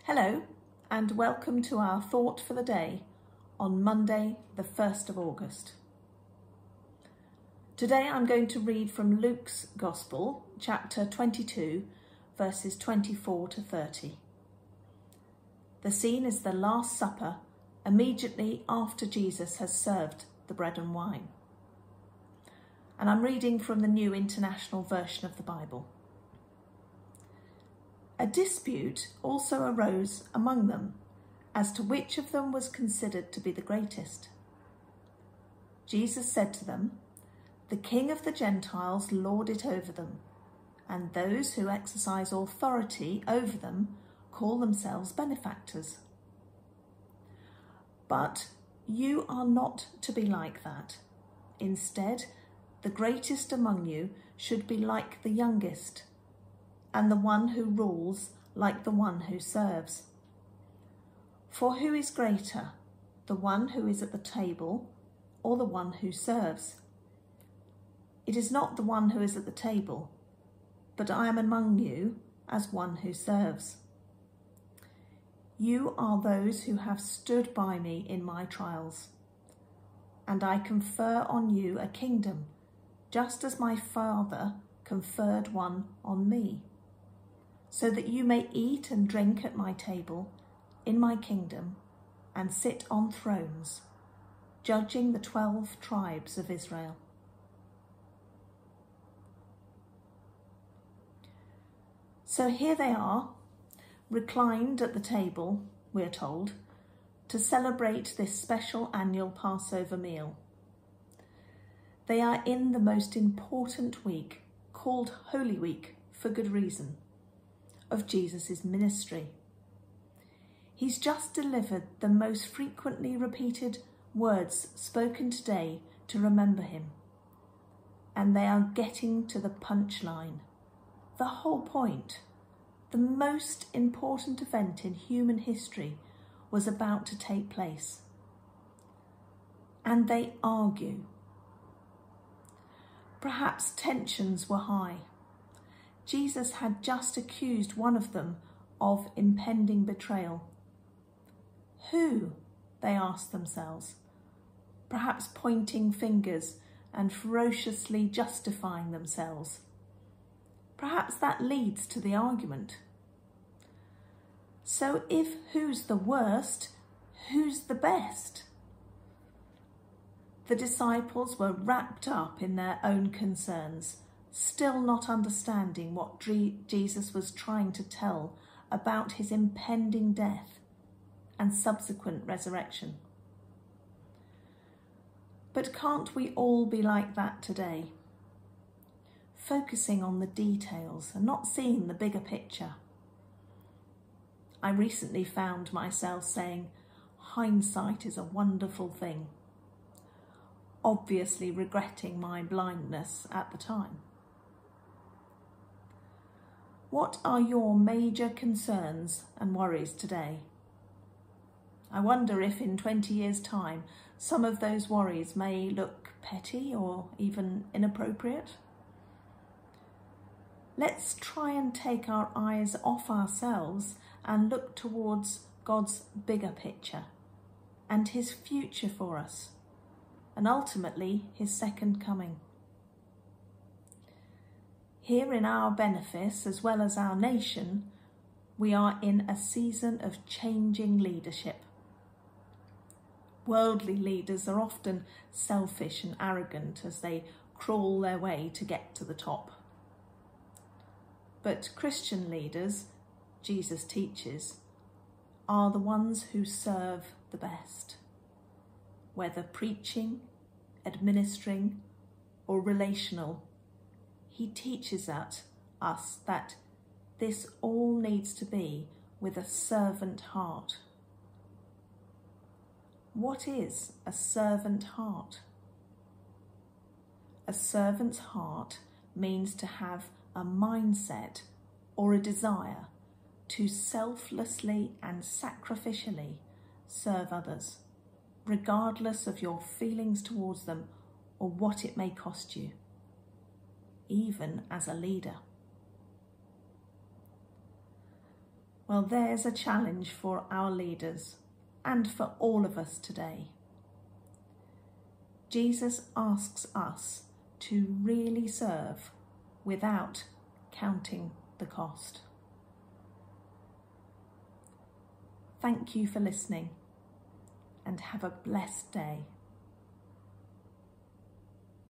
Hello and welcome to our thought for the day on Monday the 1st of August. Today I'm going to read from Luke's Gospel, chapter 22, verses 24 to 30. The scene is the Last Supper, immediately after Jesus has served the bread and wine. And I'm reading from the New International Version of the Bible. A dispute also arose among them as to which of them was considered to be the greatest. Jesus said to them, "The King of the Gentiles lord it over them, and those who exercise authority over them call themselves benefactors. But you are not to be like that. Instead, the greatest among you should be like the youngest, and the one who rules like the one who serves. For who is greater, the one who is at the table or the one who serves? It is not the one who is at the table, but I am among you as one who serves. You are those who have stood by me in my trials, and I confer on you a kingdom, just as my Father conferred one on me, so that you may eat and drink at my table in my kingdom and sit on thrones, judging the 12 tribes of Israel." So here they are, reclined at the table, we're told, to celebrate this special annual Passover meal. They are in the most important week, called Holy Week for good reason, of Jesus' ministry. He's just delivered the most frequently repeated words spoken today to remember him. And they are getting to the punchline. The whole point, the most important event in human history, was about to take place. And they argue. Perhaps tensions were high. Jesus had just accused one of them of impending betrayal. Who? They asked themselves, perhaps pointing fingers and ferociously justifying themselves. Perhaps that leads to the argument. So if who's the worst, who's the best? The disciples were wrapped up in their own concerns, still not understanding what Jesus was trying to tell about his impending death and subsequent resurrection. But can't we all be like that today? Focusing on the details and not seeing the bigger picture. I recently found myself saying, hindsight is a wonderful thing, obviously regretting my blindness at the time. What are your major concerns and worries today? I wonder if in 20 years' time, some of those worries may look petty or even inappropriate. Let's try and take our eyes off ourselves and look towards God's bigger picture and his future for us, and ultimately his second coming. Here in our benefice, as well as our nation, we are in a season of changing leadership. Worldly leaders are often selfish and arrogant as they crawl their way to get to the top. But Christian leaders, Jesus teaches, are the ones who serve the best, whether preaching, administering, or relational. He teaches us that this all needs to be with a servant heart. What is a servant heart? A servant's heart means to have a mindset or a desire to selflessly and sacrificially serve others, regardless of your feelings towards them or what it may cost you, even as a leader. Well, there's a challenge for our leaders and for all of us today. Jesus asks us to really serve without counting the cost. Thank you for listening and have a blessed day.